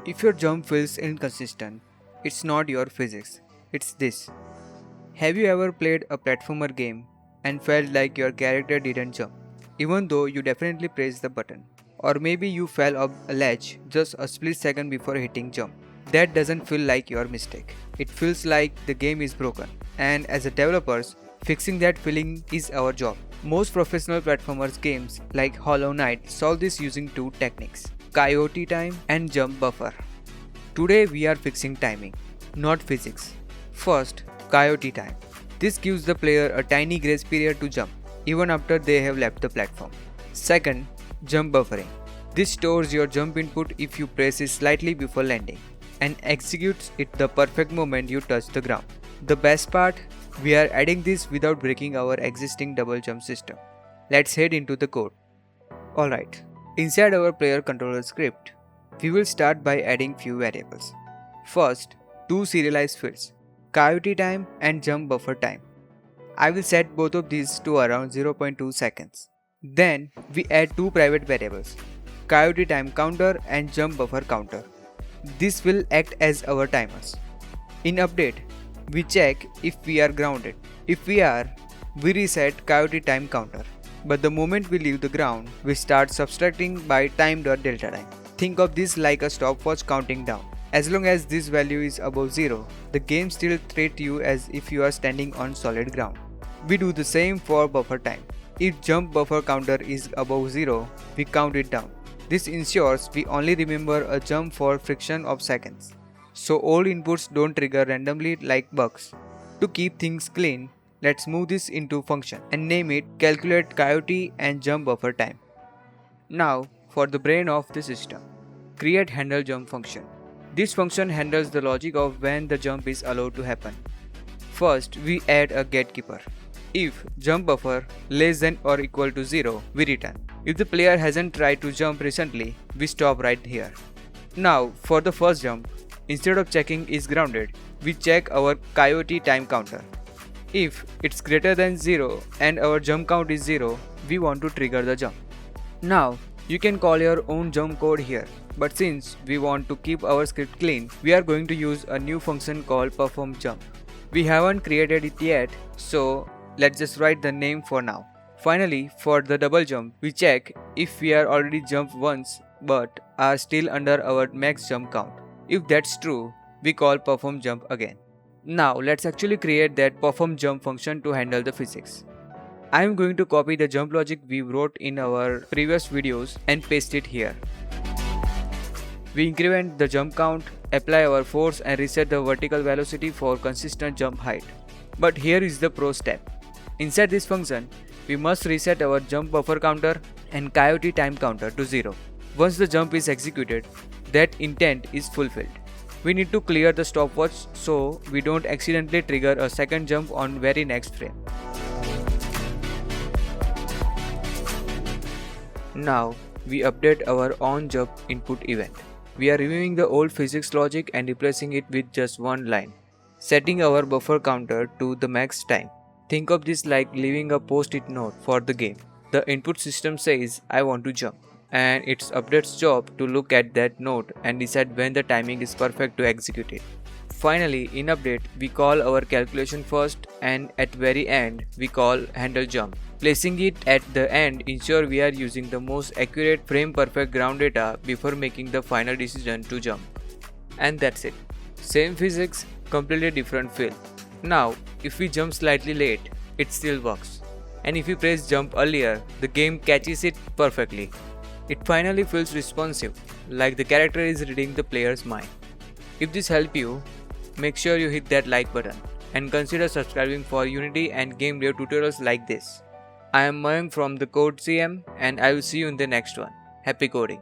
If your jump feels inconsistent, it's not your physics, it's this. Have you ever played a platformer game and felt like your character didn't jump, even though you definitely pressed the button? Or maybe you fell off a ledge just a split second before hitting jump. That doesn't feel like your mistake. It feels like the game is broken. And as a developers, fixing that feeling is our job. Most professional platformers games like Hollow Knight solve this using two techniques: Coyote Time and Jump Buffer. Today we are fixing timing, not physics. First, Coyote Time. This gives the player a tiny grace period to jump, even after they have left the platform. Second, Jump Buffering. This stores your jump input if you press it slightly before landing, and executes it the perfect moment you touch the ground. The best part, we are adding this without breaking our existing double jump system. Let's head into the code. Alright, inside our player controller script, we will start by adding few variables. First, two serialized fields, Coyote Time and Jump Buffer Time. I will set both of these to around 0.2 seconds. Then we add two private variables, Coyote Time Counter and Jump Buffer Counter. This will act as our timers. In update, we check if we are grounded. If we are, we reset Coyote Time Counter. But the moment we leave the ground, we start subtracting by time.delta time. Think of this like a stopwatch counting down. As long as this value is above 0, the game still treats you as if you are standing on solid ground. We do the same for buffer time. If jump buffer counter is above 0, we count it down. This ensures we only remember a jump for fraction of seconds, so old inputs don't trigger randomly like bugs. To keep things clean, let's move this into function and name it calculate coyote and jump buffer time. Now for the brain of the system, create HandleJump function. This function handles the logic of when the jump is allowed to happen. First, we add a gatekeeper. If jump buffer less than or equal to 0, we return. If the player hasn't tried to jump recently, we stop right here. Now for the first jump, instead of checking is grounded, we check our coyote time counter. If it's greater than 0 and our jump count is 0, we want to trigger the jump. Now you can call your own jump code here, but since we want to keep our script clean, we are going to use a new function called PerformJump. We haven't created it yet, so let's just write the name for now. Finally, for the double jump, we check if we are already jumped once but are still under our max jump count. If that's true, we call PerformJump again. Now let's actually create that PerformJump function to handle the physics. I am going to copy the jump logic we wrote in our previous videos and paste it here. We increment the jump count, apply our force and reset the vertical velocity for consistent jump height. But here is the pro step. Inside this function, we must reset our jump buffer counter and coyote time counter to 0. Once the jump is executed, that intent is fulfilled. We need to clear the stopwatch so we don't accidentally trigger a second jump on very next frame. Now we update our onJump input event. We are removing the old physics logic and replacing it with just one line, setting our buffer counter to the max time. Think of this like leaving a post-it note for the game. The input system says I want to jump, and it's update's job to look at that note and decide when the timing is perfect to execute it. Finally, in update, we call our calculation first, and at very end we call HandleJump. Placing it at the end ensure we are using the most accurate frame perfect ground data before making the final decision to jump. And that's it. Same physics, completely different feel. Now, if we jump slightly late, it still works. And if we press jump earlier, the game catches it perfectly. It finally feels responsive, like the character is reading the player's mind. If this helped you, make sure you hit that like button and consider subscribing for Unity and game dev tutorials like this. I am Mayank from the Code CM and I will see you in the next one. Happy coding!